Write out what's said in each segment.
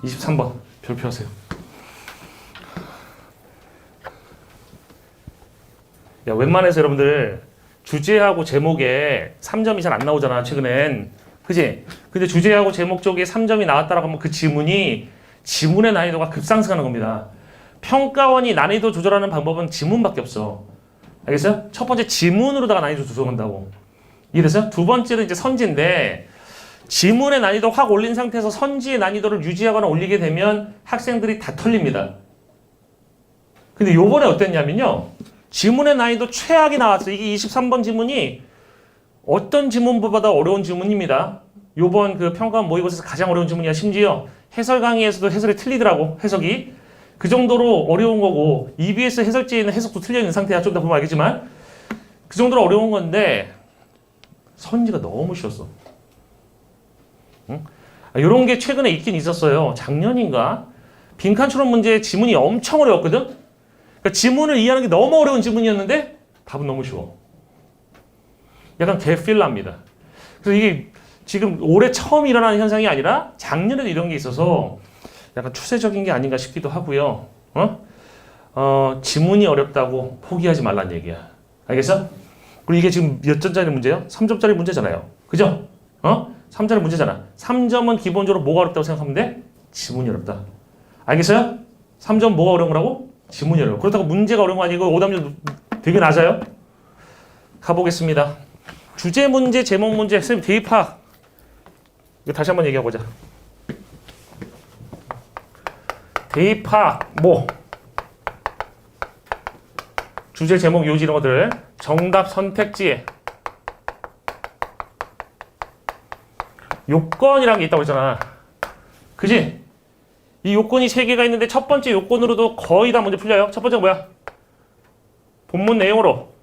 23번 별표하세요. 야, 웬만해서 여러분들 주제하고 제목에 3점이 잘 안 나오잖아, 최근엔. 그지? 근데 주제하고 제목 쪽에 3점이 나왔다라고 하면 그 지문의 난이도가 급상승하는 겁니다. 평가원이 난이도 조절하는 방법은 지문밖에 없어. 알겠어요? 첫 번째 지문으로다가 난이도 조절한다고. 이해됐어요? 두 번째는 이제 선지인데, 지문의 난이도 확 올린 상태에서 선지의 난이도를 유지하거나 올리게 되면 학생들이 다 털립니다. 근데 요번에 어땠냐면요. 지문의 난이도 최악이 나왔어요. 이게 23번 지문이 어떤 지문보다 어려운 지문입니다. 요번 그 평가원 모의고사에서 가장 어려운 지문이야. 심지어 해설 강의에서도 해설이 틀리더라고. 해석이. 그 정도로 어려운 거고 EBS 해설지에는 해석도 틀려 있는 상태야. 좀 더 보면 알겠지만 그 정도로 어려운 건데 선지가 너무 쉬웠어. 응? 이런 게 최근에 있긴 있었어요. 작년인가? 빈칸 추론 문제 지문이 엄청 어려웠거든? 그러니까 지문을 이해하는 게 너무 어려운 지문이었는데 답은 너무 쉬워. 약간 개필랍니다. 그래서 이게 지금 올해 처음 일어나는 현상이 아니라 작년에도 이런 게 있어서 약간 추세적인 게 아닌가 싶기도 하고요. 지문이 어렵다고 포기하지 말란 얘기야. 알겠어? 그리고 이게 지금 몇 점짜리 문제예요? 3점짜리 문제잖아요. 그죠? 3점짜리 문제잖아. 3점은 기본적으로 뭐가 어렵다고 생각하면 돼? 지문이 어렵다. 알겠어요? 3점 뭐가 어려운 거라고? 지문이 어려워. 그렇다고 문제가 어려운 거 아니고 오답률 되게 낮아요. 가보겠습니다. 주제 문제, 제목 문제, 선생님 대입학. 이거 다시 한번 얘기해보자. 대입학, 뭐? 주제, 제목, 요지 이런 것들. 정답 선택지에 요건이라는 게 있다고 했잖아. 그지? 이 요건이 3개가 있는데 첫 번째 요건으로도 거의 다 문제 풀려요. 첫 번째가 뭐야? 본문 내용으로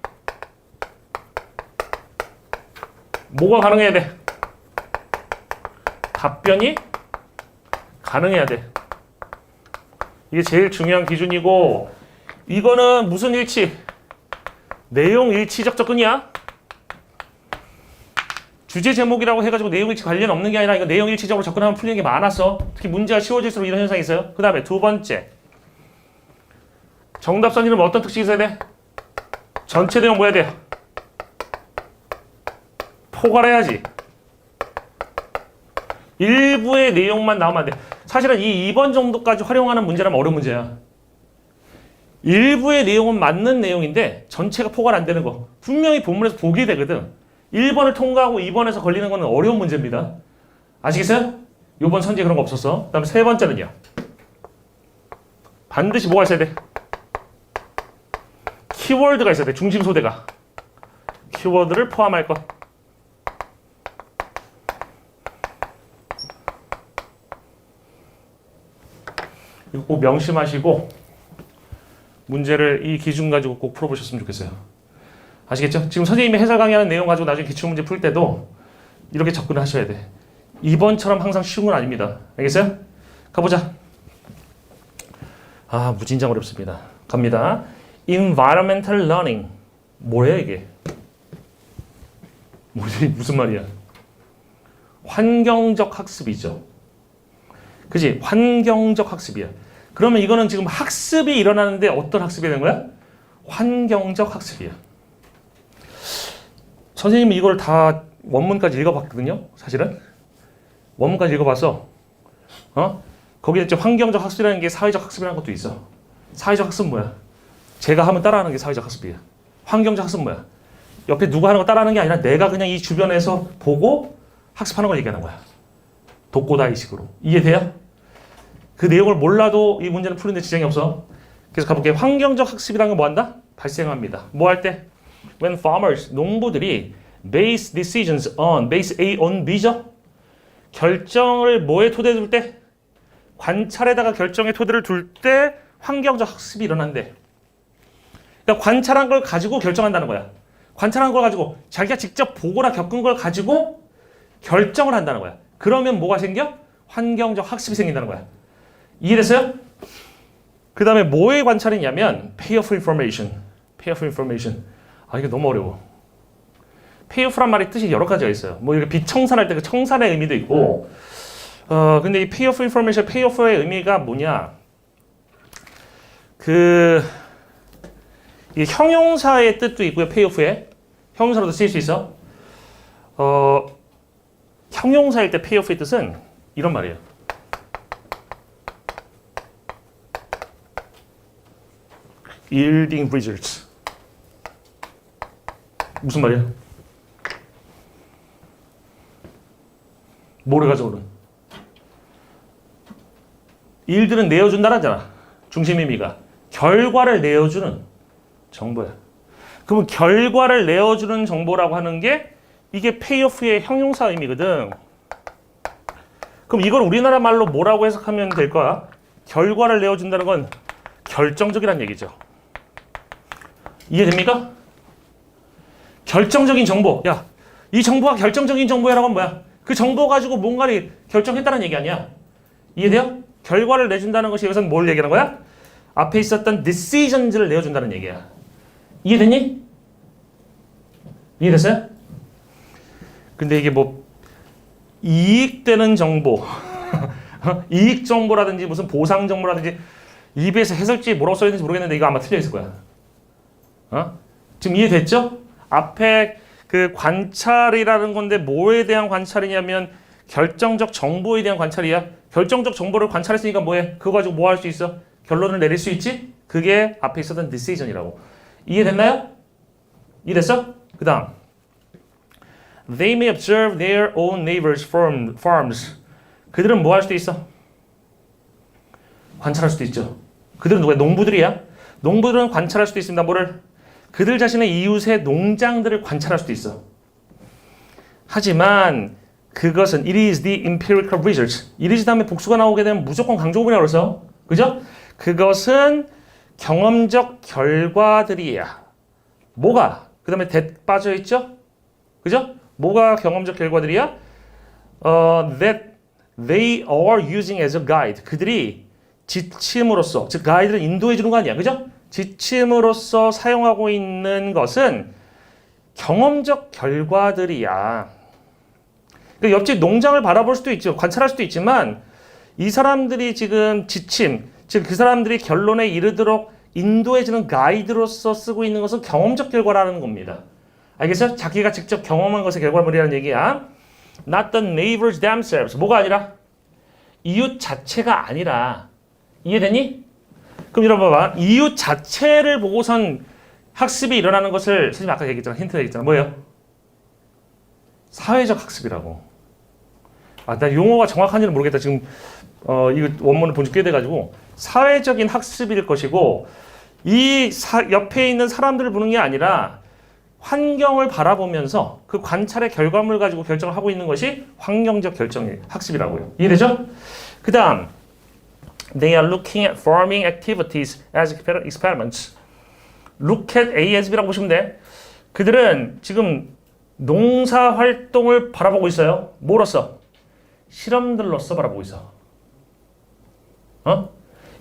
뭐가 가능해야 돼? 답변이 가능해야 돼. 이게 제일 중요한 기준이고 이거는 무슨 일치? 내용 일치적 접근이야. 주제 제목이라고 해가지고 내용 일치 관련 없는 게 아니라 이거 내용 일치적으로 접근하면 풀리는 게 많았어. 특히 문제가 쉬워질수록 이런 현상이 있어요. 그 다음에 두 번째 정답 선지는 어떤 특징이 있어야 돼? 전체 내용 뭐야 돼? 포괄해야지. 일부의 내용만 나오면 안 돼. 사실은 이 2번 정도까지 활용하는 문제라면 어려운 문제야. 일부의 내용은 맞는 내용인데 전체가 포괄 안 되는 거. 분명히 본문에서 보게 되거든. 1번을 통과하고 2번에서 걸리는 거는 어려운 문제입니다. 아시겠어요? 요번 선지에 그런 거 없었어. 그 다음에 세 번째는요. 반드시 뭐가 있어야 돼? 키워드가 있어야 돼. 중심 소재가. 키워드를 포함할 것. 이거 꼭 명심하시고 문제를 이 기준 가지고 꼭 풀어보셨으면 좋겠어요. 아시겠죠? 지금 선생님이 해설 강의하는 내용 가지고 나중에 기출문제 풀 때도 이렇게 접근을 하셔야 돼. 2번처럼 항상 쉬운 건 아닙니다. 알겠어요? 가보자. 아, 무진장 어렵습니다. 갑니다. Environmental learning. 뭐야 이게? 무슨 말이야? 환경적 학습이죠. 그지? 환경적 학습이야. 그러면 이거는 지금 학습이 일어나는데 어떤 학습이 되는 거야? 환경적 학습이야. 선생님은 이걸 다 원문까지 읽어봤거든요. 사실은. 원문까지 읽어봐서 거기에 이제 환경적 학습이라는 게 사회적 학습이라는 것도 있어. 사회적 학습은 뭐야? 제가 하면 따라하는 게 사회적 학습이야. 환경적 학습은 뭐야? 옆에 누가 하는 거 따라하는 게 아니라 내가 그냥 이 주변에서 보고 학습하는 걸 얘기하는 거야. 독고다이식으로. 이해돼요? 그 내용을 몰라도 이 문제는 푸는데 지장이 없어. 그래서 가볼게요. 환경적 학습이라는 건 뭐 한다? 발생합니다. 뭐 할 때? When farmers, 농부들이 base decisions on, base A on B죠? 결정을 뭐에 토대에 둘 때? 관찰에다가 결정의 토대를 둘 때 환경적 학습이 일어난대. 그러니까 관찰한 걸 가지고 결정한다는 거야. 관찰한 걸 가지고 자기가 직접 보거나 겪은 걸 가지고 결정을 한다는 거야. 그러면 뭐가 생겨? 환경적 학습이 생긴다는 거야. 이해됐어요? 그 다음에 뭐의 관찰이냐면 payoff information. payoff information. 아, 이게 너무 어려워. payoff란 말의 뜻이 여러 가지가 있어요. 뭐 이렇게 비청산할 때 그 청산의 의미도 있고 근데 이 payoff information, payoff의 의미가 뭐냐? 이 형용사의 뜻도 있고요, payoff에. 형용사로도 쓰일 수 있어. 형용사일 때 payoff의 뜻은 이런 말이에요. yielding results. 무슨 말이야? 뭐를 가져오는? yield는 내어준다는 잖아. 중심 의미가. 결과를 내어주는 정보야. 그러면 결과를 내어주는 정보라고 하는 게 이게 payoff의 형용사 의미거든. 그럼 이걸 우리나라 말로 뭐라고 해석하면 될 거야? 결과를 내어준다는 건 결정적이라는 얘기죠. 이해됩니까? 결정적인 정보. 야, 이 정보가 결정적인 정보야라고 하면 뭐야? 그 정보 가지고 뭔가를 결정했다는 얘기 아니야. 이해돼요? 결과를 내준다는 것이 여기서는 뭘 얘기하는 거야? 앞에 있었던 decisions를 내어준다는 얘기야. 이해됐니? 이해됐어요? 근데 이게 뭐 이익되는 정보, 이익 정보라든지 무슨 보상 정보라든지 입에서 해설지 뭐라고 써있는지 모르겠는데 이거 아마 틀려 있을 거야. 지금 이해됐죠? 앞에 그 관찰이라는 건데 뭐에 대한 관찰이냐면 결정적 정보에 대한 관찰이야. 결정적 정보를 관찰했으니까 뭐해? 그거 가지고 뭐 할 수 있어? 결론을 내릴 수 있지? 그게 앞에 있었던 decision이라고. 이해됐나요? 이해됐어? 그 다음 They may observe their own neighbors' farms. 그들은 뭐 할 수도 있어? 관찰할 수도 있죠. 그들은 누구야? 농부들이야. 농부들은 관찰할 수도 있습니다. 뭐를? 그들 자신의 이웃의 농장들을 관찰할 수도 있어. 하지만 그것은 it is the empirical research. it is 다음에 복수가 나오게 되면 무조건 강조문이라고 그래서. 그죠? 그것은 경험적 결과들이야. 뭐가? 그 다음에 that 빠져있죠? 그죠? 뭐가 경험적 결과들이야? That they are using as a guide. 그들이 지침으로써, 즉 가이드를 인도해 주는 거 아니야. 그죠? 지침으로써 사용하고 있는 것은 경험적 결과들이야. 그러니까 옆집 농장을 바라볼 수도 있죠. 관찰할 수도 있지만 이 사람들이 지금 지침, 즉 그 사람들이 결론에 이르도록 인도해주는 가이드로서 쓰고 있는 것은 경험적 결과라는 겁니다. 알겠어요? 자기가 직접 경험한 것의 결과물이라는 얘기야. Not the neighbors themselves. 뭐가 아니라? 이웃 자체가 아니라. 이해되니? 그럼 여러분 봐봐. 이웃 자체를 보고선 학습이 일어나는 것을 선생님 아까 얘기했잖아. 힌트 얘기했잖아. 뭐예요? 사회적 학습이라고. 나 용어가 정확한지는 모르겠다. 지금 이거 원문을 본 지 꽤 돼가지고 사회적인 학습일 것이고 이 옆에 있는 사람들을 보는 게 아니라 환경을 바라보면서 그 관찰의 결과물 가지고 결정을 하고 있는 것이 환경적 결정의 학습이라고요. 이해되죠? 그 다음 They are looking at farming activities as experiments. Look at A as B라고 보시면 돼. 그들은 지금 농사 활동을 바라보고 있어요. 뭐로써? 실험들로써 바라보고 있어.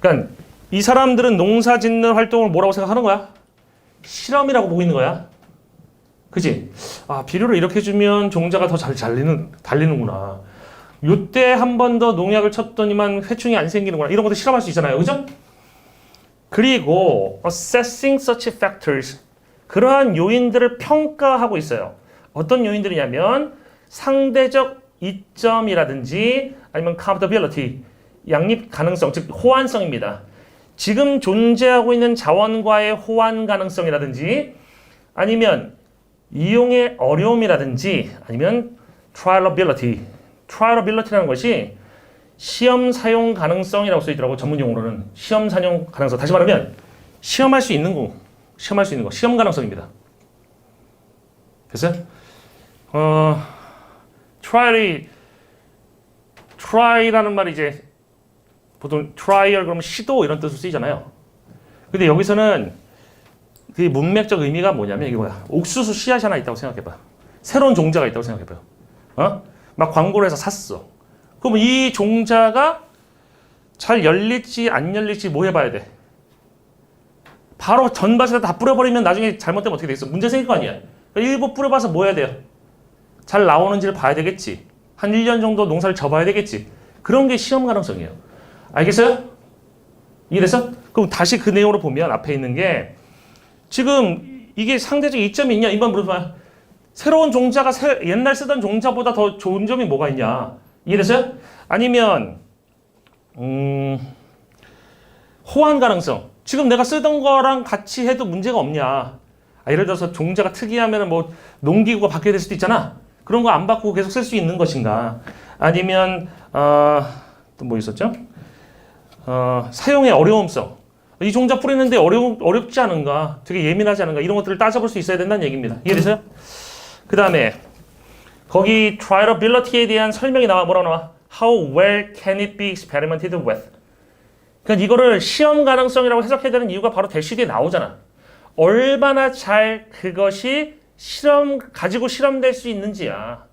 그러니까 이 사람들은 농사 짓는 활동을 뭐라고 생각하는 거야? 실험이라고 보고 있는 거야. 그치? 비료를 이렇게 주면 종자가 더 잘 달리는구나. 요때 한 번 더 농약을 쳤더니만 회충이 안 생기는구나. 이런 것도 실험할 수 있잖아요. 그죠? 그리고 assessing such factors. 그러한 요인들을 평가하고 있어요. 어떤 요인들이냐면 상대적 이점이라든지 아니면 compatibility, 양립 가능성, 즉 호환성입니다. 지금 존재하고 있는 자원과의 호환 가능성이라든지 아니면 이용의 어려움이라든지 아니면 trialability라는 것이 시험 사용 가능성이라고 써있더라고. 전문 용어로는 시험 사용 가능성. 다시 말하면 시험할 수 있는 거, 시험 가능성입니다. 됐어요? try라는 말이 이제 보통 trial 그러면 시도 이런 뜻으로 쓰이잖아요. 근데 여기서는 그 문맥적 의미가 뭐냐면 이게 뭐야? 옥수수 씨앗이 하나 있다고 생각해봐. 새로운 종자가 있다고 생각해봐요. 막 광고를 해서 샀어. 그럼 이 종자가 잘 열릴지 안 열릴지 뭐 해봐야 돼? 바로 전밭에다 다 뿌려버리면 나중에 잘못되면 어떻게 되겠어? 문제 생길 거 아니야? 그러니까 일부 뿌려봐서 뭐 해야 돼요? 잘 나오는지를 봐야 되겠지. 한 1년 정도 농사를 접어야 되겠지. 그런 게 시험 가능성이에요. 알겠어요? 이해됐어? 그럼 다시 그 내용으로 보면 앞에 있는 게 지금 이게 상대적 이점이 있냐? 이만 물어봐요. 새로운 종자가 옛날 쓰던 종자보다 더 좋은 점이 뭐가 있냐? 이해됐어요? 아니면 호환 가능성. 지금 내가 쓰던 거랑 같이 해도 문제가 없냐? 예를 들어서 종자가 특이하면 뭐 농기구가 바뀌어야 될 수도 있잖아. 그런 거 안 바꾸고 계속 쓸 수 있는 것인가? 아니면 또 뭐 있었죠? 사용의 어려움성. 이 종자 뿌리는데 어렵지 않은가? 되게 예민하지 않은가? 이런 것들을 따져볼 수 있어야 된다는 얘기입니다. 이해되세요? 그 다음에 거기 triability에 대한 설명이 나와. 뭐라고 나와? How well can it be experimented with? 그러니까 이거를 시험 가능성이라고 해석해야 되는 이유가 바로 대시 뒤에 나오잖아. 얼마나 잘 그것이 가지고 실험될 수 있는지야.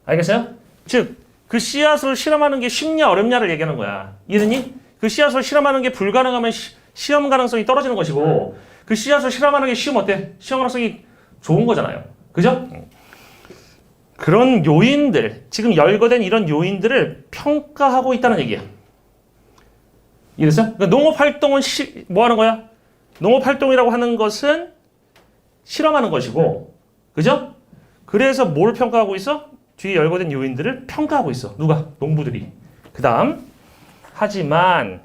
알겠어요? 즉, 그 씨앗을 실험하는 게 쉽냐 어렵냐를 얘기하는 거야. 이해됐니? 그 씨앗을 실험하는 게 불가능하면 시험 가능성이 떨어지는 것이고, 그 씨앗을 실험하는 게 쉬우면 어때? 시험 가능성이 좋은 거잖아요. 그죠? 그런 요인들, 지금 열거된 이런 요인들을 평가하고 있다는 얘기야. 이해됐어? 그러니까 농업 활동은 뭐 하는 거야? 농업 활동이라고 하는 것은 실험하는 것이고, 그죠? 그래서 뭘 평가하고 있어? 뒤에 열거된 요인들을 평가하고 있어. 누가? 농부들이. 그 다음, 하지만,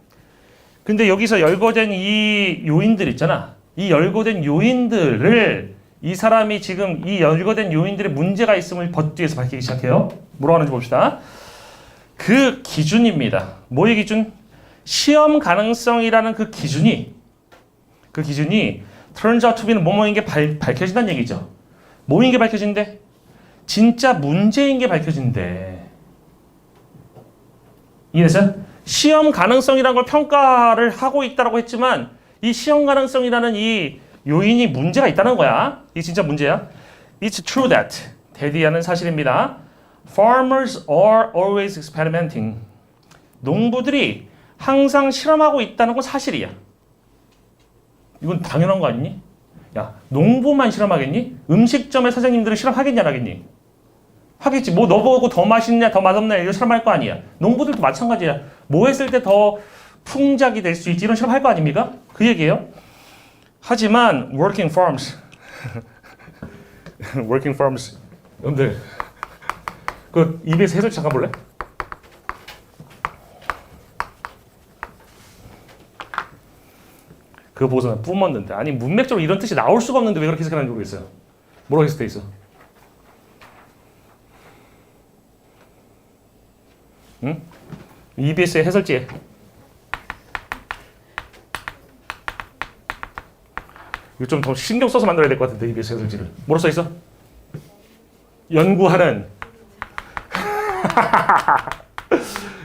근데 여기서 열거된 이 요인들 있잖아. 이 열거된 요인들을 이 사람이 지금 이 열거된 요인들의 문제가 있음을 뒤에서 밝히기 시작해요. 뭐라고 하는지 봅시다. 그 기준입니다. 뭐의 기준? 시험 가능성이라는 그 기준이 turns out to be는 뭐뭐인 게 밝혀진다는 얘기죠. 뭐인 게 밝혀진대? 진짜 문제인 게 밝혀진대. 이해됐어요? 시험 가능성이라는 걸 평가를 하고 있다고 했지만 이 시험 가능성이라는 이 요인이 문제가 있다는 거야. 이게 진짜 문제야. It's true that. 대디하는 사실입니다. Farmers are always experimenting. 농부들이 항상 실험하고 있다는 건 사실이야. 이건 당연한 거 아니니? 야, 농부만 실험하겠니? 음식점의 사장님들은 실험하겠냐, 안 하겠니? 하겠지. 뭐 너보고 더 맛있냐, 더 맛없냐 이런 실험할 거 아니야. 농부들도 마찬가지야. 뭐 했을 때 더 풍작이 될 수 있지 이런 실험할 거 아닙니까? 그 얘기예요. 하지만 working farms, working farms, 여러분들 그 EBS 해설 잠깐 볼래? 그거 보고서 뿜었는데 아니 문맥적으로 이런 뜻이 나올 수가 없는데 왜 그렇게 해석하는지 모르겠어요. 뭐라고 해석돼 있어? 응? EBS의 해설지에 이거 좀 더 신경 써서 만들어야 될 것 같은데 EBS 해설지를 뭐로 써 있어? 연구하는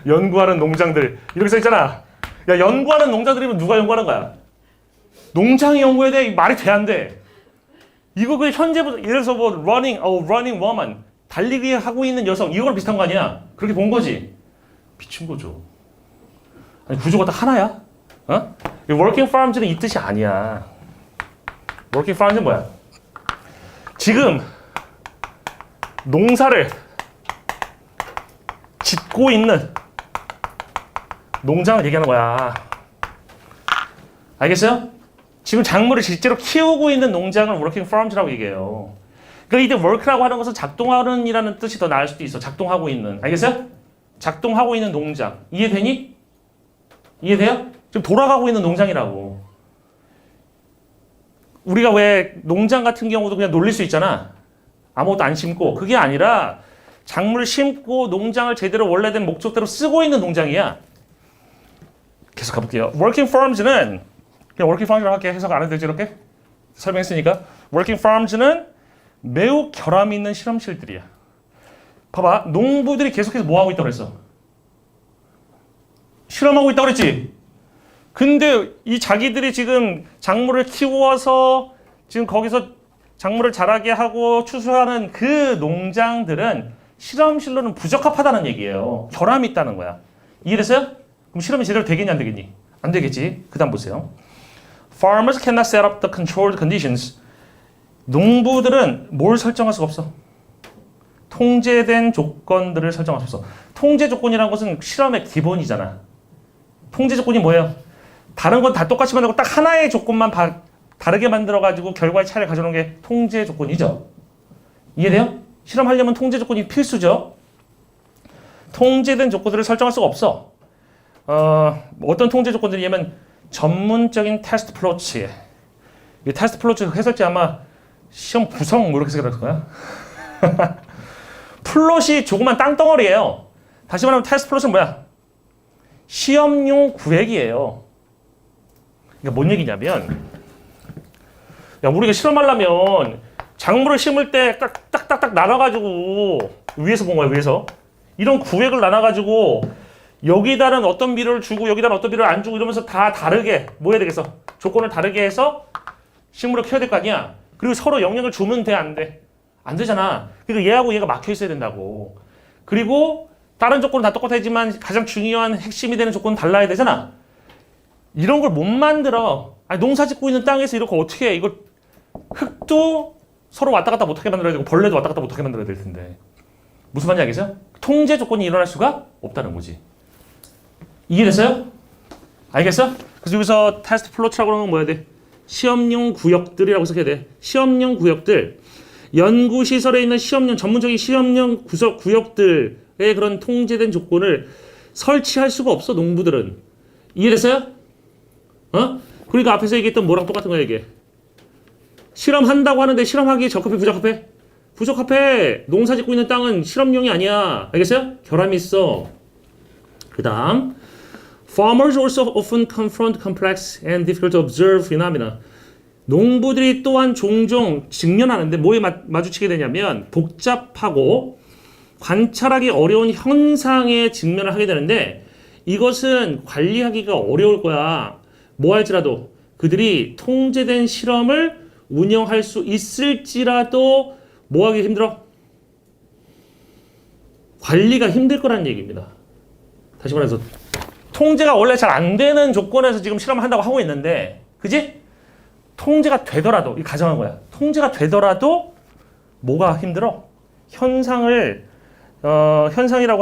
연구하는 농장들 이렇게 써 있잖아. 야 연구하는 농장들이면 누가 연구하는 거야? 농장이 연구해야 돼? 말이 돼 안 돼? 이거 그 현재부터 예를 들어서 뭐 running woman 달리기 하고 있는 여성 이거랑 비슷한 거 아니야? 그렇게 본 거지? 미친 거죠. 아니 구조가 다 하나야? 어? working farms는 이 뜻이 아니야. working farms는 뭐야? 지금 농사를 짓고 있는 농장을 얘기하는 거야. 알겠어요? 지금 작물을 실제로 키우고 있는 농장을 working farms라고 얘기해요. 그러니까 이때 work라고 하는 것은 작동하는 이라는 뜻이 더 나을 수도 있어. 작동하고 있는. 알겠어요? 작동하고 있는 농장. 이해되니? 이해돼요? 지금 돌아가고 있는 농장이라고. 우리가 왜 농장 같은 경우도 그냥 놀릴 수 있잖아. 아무것도 안 심고. 그게 아니라 작물을 심고 농장을 제대로 원래된 목적대로 쓰고 있는 농장이야. 계속 가볼게요. working farms는 그냥 working farms라고 할게. 해석 안 해도 되지 이렇게? 설명했으니까. working farms는 매우 결함 있는 실험실들이야. 봐봐. 농부들이 계속해서 뭐 하고 있다고 그랬어? 실험하고 있다고 그랬지? 근데 이 자기들이 지금 작물을 키워서 지금 거기서 작물을 자라게 하고 추수하는 그 농장들은 실험실로는 부적합하다는 얘기예요. 결함이 있다는 거야. 이해됐어요? 그럼 실험이 제대로 되겠냐 안 되겠니? 안 되겠지. 그 다음 보세요. Farmers cannot set up the controlled conditions. 농부들은 뭘 설정할 수가 없어? 통제된 조건들을 설정할 수 있어. 통제 조건이라는 것은 실험의 기본이잖아. 통제 조건이 뭐예요? 다른 건 다 똑같이 만들고 딱 하나의 조건만 다르게 만들어가지고 결과의 차이를 가져오는 게 통제 조건이죠. 이해돼요? 실험하려면 통제 조건이 필수죠. 통제된 조건들을 설정할 수가 없어. 어떤 통제 조건들이냐면 전문적인 테스트 플로치. 이 테스트 플로치 해설지 아마 시험 구성 뭐 이렇게 생각할 거야. 플롯이 조그만 땅덩어리예요. 다시 말하면 테스트 플롯은 뭐야? 시험용 구획이에요. 그러니까 뭔 얘기냐면, 야, 우리가 실험하려면 작물을 심을 때 딱딱딱딱 나눠가지고 위에서 본 거야, 위에서. 이런 구획을 나눠가지고 여기다는 어떤 비료를 주고 여기다는 어떤 비료를 안 주고 이러면서 다 다르게 뭐 해야 되겠어? 조건을 다르게 해서 식물을 키워야 될 거 아니야. 그리고 서로 영향을 주면 돼, 안 돼? 안 되잖아. 그러니까 얘하고 얘가 막혀 있어야 된다고. 그리고 다른 조건은 다 똑같아지만 가장 중요한 핵심이 되는 조건은 달라야 되잖아. 이런 걸 못 만들어. 아니, 농사 짓고 있는 땅에서 이렇게 어떻게 해? 이걸 흙도 서로 왔다 갔다 못하게 만들어야 되고 벌레도 왔다 갔다 못하게 만들어야 될 텐데. 무슨 말인지 알겠어요? 통제 조건이 일어날 수가 없다는 거지. 이해됐어요? 알겠어? 그래서 여기서 테스트 플로트라고 하는 건 뭐야 돼? 시험용 구역들이라고 써야 돼. 시험용 구역들. 연구시설에 있는 시험용, 전문적인 시험용 구역들의 그런 통제된 조건을 설치할 수가 없어, 농부들은. 이해됐어요? 그러니까 앞에서 얘기했던 뭐랑 똑같은 거야, 이게. 실험한다고 하는데 실험하기에 적합해, 부적합해? 부적합해. 농사 짓고 있는 땅은 실험용이 아니야. 알겠어요? 결함이 있어. 그 다음. Farmers also often confront complex and difficult to observe phenomena. 농부들이 또한 종종 직면하는데 뭐에 마주치게 되냐면 복잡하고 관찰하기 어려운 현상에 직면을 하게 되는데 이것은 관리하기가 어려울 거야. 뭐 할지라도 그들이 통제된 실험을 운영할 수 있을지라도 뭐 하기 힘들어? 관리가 힘들 거라는 얘기입니다. 다시 말해서 통제가 원래 잘 안 되는 조건에서 지금 실험을 한다고 하고 있는데, 그지? 통제가 되더라도, 이 가정한 거야. 통제가 되더라도 뭐가 힘들어? 현상이라고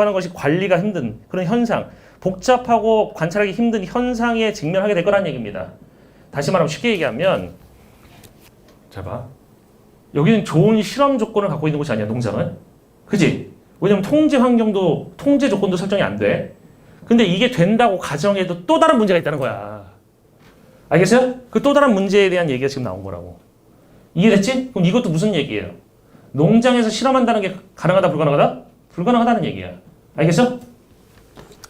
하는 것이 관리가 힘든 그런 현상, 복잡하고 관찰하기 힘든 현상에 직면하게 될 거란 얘기입니다. 다시 말하면 쉽게 얘기하면, 자 봐. 여기는 좋은 실험 조건을 갖고 있는 곳이 아니야, 농장은. 그지? 왜냐면 통제 환경도, 통제 조건도 설정이 안 돼. 근데 이게 된다고 가정해도 또 다른 문제가 있다는 거야. 알겠어요? 그 또 다른 문제에 대한 얘기가 지금 나온 거라고. 이해됐지? 그럼 이것도 무슨 얘기예요? 농장에서 실험한다는 게 가능하다, 불가능하다? 불가능하다는 얘기야. 알겠어?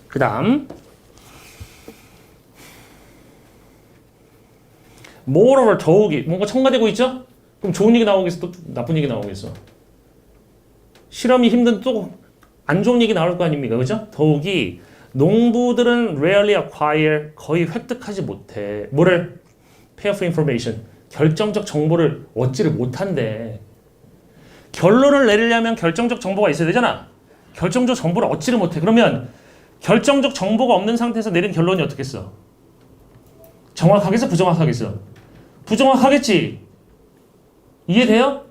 그 다음. moreover, 더욱이. 뭔가 첨가되고 있죠? 그럼 좋은 얘기 나오겠어? 또 나쁜 얘기 나오겠어? 실험이 힘든 또 안 좋은 얘기 나올 거 아닙니까? 그죠? 더욱이 농부들은 rarely acquire, 거의 획득하지 못해. 뭐를? payoff information, 결정적 정보를 얻지를 못한대. 결론을 내리려면 결정적 정보가 있어야 되잖아. 결정적 정보를 얻지를 못해. 그러면 결정적 정보가 없는 상태에서 내린 결론이 어떻겠어? 정확하겠어? 부정확하겠어? 부정확하겠지? 이해돼요?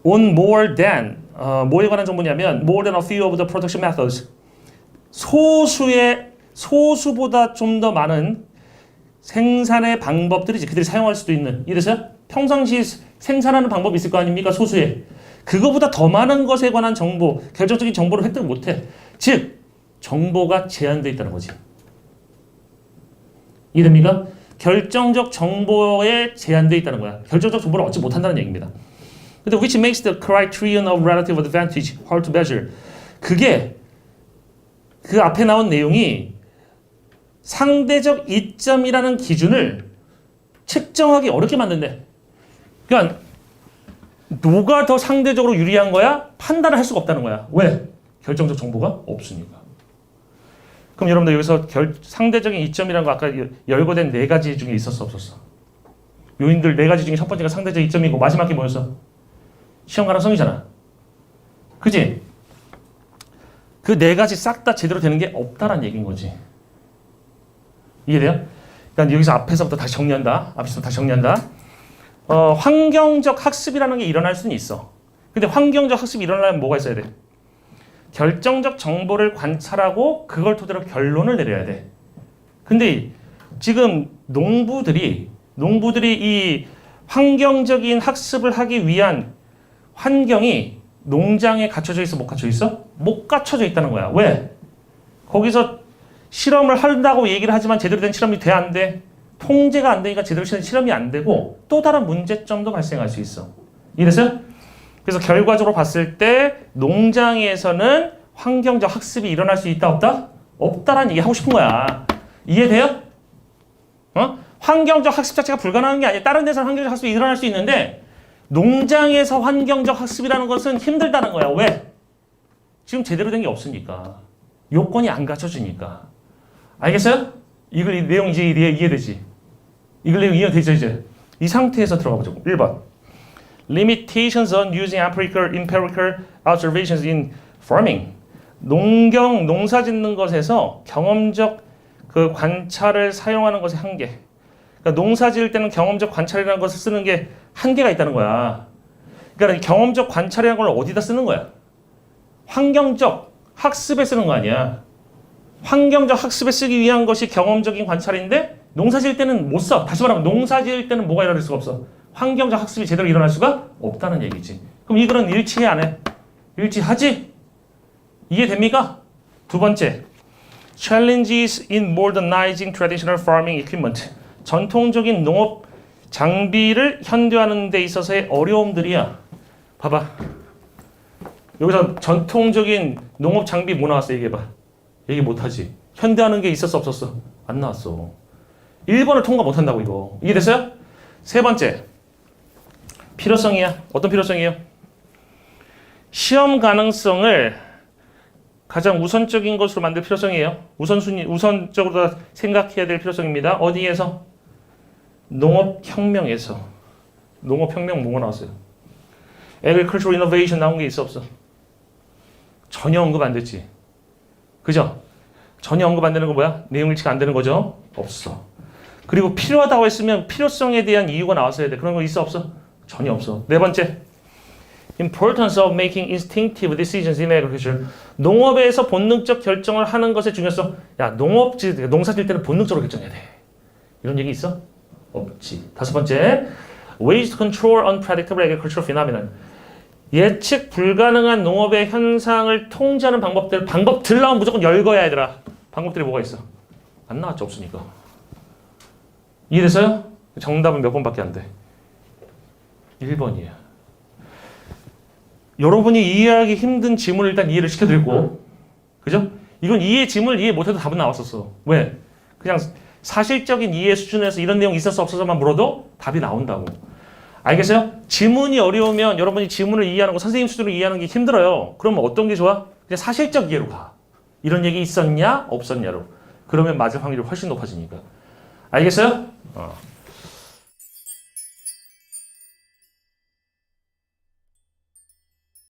on more than, 뭐에 관한 정보냐면 more than a few of the production methods, 소수보다 좀 더 많은 생산의 방법들이지. 그들이 사용할 수도 있는. 이래서요? 평상시 생산하는 방법이 있을 거 아닙니까? 소수에. 그거보다 더 많은 것에 관한 정보, 결정적인 정보를 획득 못해. 즉, 정보가 제한되어 있다는 거지. 이해됩니까? 결정적 정보에 제한되어 있다는 거야. 결정적 정보를 얻지 못한다는 얘기입니다. 근데 which makes the criterion of relative advantage hard to measure. 그게 그 앞에 나온 내용이 상대적 이점이라는 기준을 측정하기 어렵게 만든대. 그러니까 누가 더 상대적으로 유리한 거야? 판단을 할 수가 없다는 거야. 왜? 결정적 정보가 없으니까. 그럼 여러분들 여기서 상대적인 이점이라는 거 아까 열거된 네 가지 중에 있었어, 없었어? 요인들 네 가지 중에 첫 번째가 상대적 이점이고 마지막이 뭐였어? 시험 가능성이잖아. 그지? 그 네 가지 싹 다 제대로 되는 게 없다라는 얘기인 거지. 이해돼요? 그러니까 여기서 앞에서부터 다시 정리한다. 환경적 학습이라는 게 일어날 수는 있어. 근데 환경적 학습이 일어나려면 뭐가 있어야 돼? 결정적 정보를 관찰하고 그걸 토대로 결론을 내려야 돼. 근데 지금 농부들이 이 환경적인 학습을 하기 위한 환경이 농장에 갖춰져 있어? 못 갖춰져 있어? 못 갖춰져 있다는 거야. 왜? 거기서 실험을 한다고 얘기를 하지만 제대로 된 실험이 돼? 안 돼? 통제가 안 되니까 제대로 된 실험이 안 되고 또 다른 문제점도 발생할 수 있어. 이해됐어요? 그래서 결과적으로 봤을 때 농장에서는 환경적 학습이 일어날 수 있다 없다? 없다라는 얘기 하고 싶은 거야. 이해돼요? 환경적 학습 자체가 불가능한 게 아니야. 다른 데서는 환경적 학습이 일어날 수 있는데 농장에서 환경적 학습이라는 것은 힘들다는 거야. 왜? 지금 제대로 된 게 없으니까. 요건이 안 갖춰지니까. 알겠어요? 이 내용 이제 이해되지? 이 내용 이해되죠 이제? 이 상태에서 들어가 보자고. 1번. Limitations on using empirical observations in farming. 농사 짓는 것에서 경험적 그 관찰을 사용하는 것의 한계. 그러니까 농사 지을 때는 경험적 관찰이라는 것을 쓰는 게 한계가 있다는 거야. 그러니까 경험적 관찰이라는 걸 어디다 쓰는 거야? 환경적 학습에 쓰는 거 아니야. 환경적 학습에 쓰기 위한 것이 경험적인 관찰인데 농사 지을 때는 못 써. 다시 말하면 농사 지을 때는 뭐가 일어날 수가 없어. 환경적 학습이 제대로 일어날 수가 없다는 얘기지. 그럼 이 글은 일치해 안 해? 일치하지? 이해됩니까? 두 번째. Challenges in modernizing traditional farming equipment. 전통적인 농업 장비를 현대화하는 데 있어서의 어려움들이야. 봐봐. 여기서 전통적인 농업 장비 뭐 나왔어? 얘기해봐. 얘기 못하지. 현대화하는 게 있었어 없었어? 안 나왔어. 1번을 통과 못한다고 이거. 이해됐어요? 세 번째. 필요성이야. 어떤 필요성이에요? 시험 가능성을 가장 우선적인 것으로 만들 필요성이에요. 우선적으로 생각해야 될 필요성입니다. 어디에서? 농업혁명에서. 농업혁명 뭐가 나왔어요? Agricultural Innovation 나온 게 있어 없어? 전혀 언급 안 됐지. 그죠? 전혀 언급 안 되는 거 뭐야? 내용 일치가 안 되는 거죠? 없어. 그리고 필요하다고 했으면 필요성에 대한 이유가 나왔어야 돼. 그런 거 있어 없어? 전혀 없어. 네 번째. Importance of making instinctive decisions in agriculture. 농업에서 본능적 결정을 하는 것의 중요성. 야, 농사 질 때는 본능적으로 결정해야 돼. 이런 얘기 있어? 없지. 다섯 번째. Ways to control unpredictable agricultural phenomenon. 예측 불가능한 농업의 현상을 통제하는 방법들 나오면 무조건 열거야 얘들아. 방법들이 뭐가 있어? 안 나왔죠. 없으니까. 이해됐어요? 정답은 몇 번밖에 안 돼. 1번이야. 여러분이 이해하기 힘든 지문을 일단 이해를 시켜드리고, 그죠? 이건 지문을 이해 못해도 답은 나왔었어. 왜? 그냥 사실적인 이해 수준에서 이런 내용 있었어 없어서만 물어도 답이 나온다고. 알겠어요? 지문이 어려우면 여러분이 지문을 이해하는 거 선생님 수준으로 이해하는 게 힘들어요. 그러면 어떤 게 좋아? 그냥 사실적 이해로 가. 이런 얘기 있었냐? 없었냐로. 그러면 맞을 확률이 훨씬 높아지니까. 알겠어요?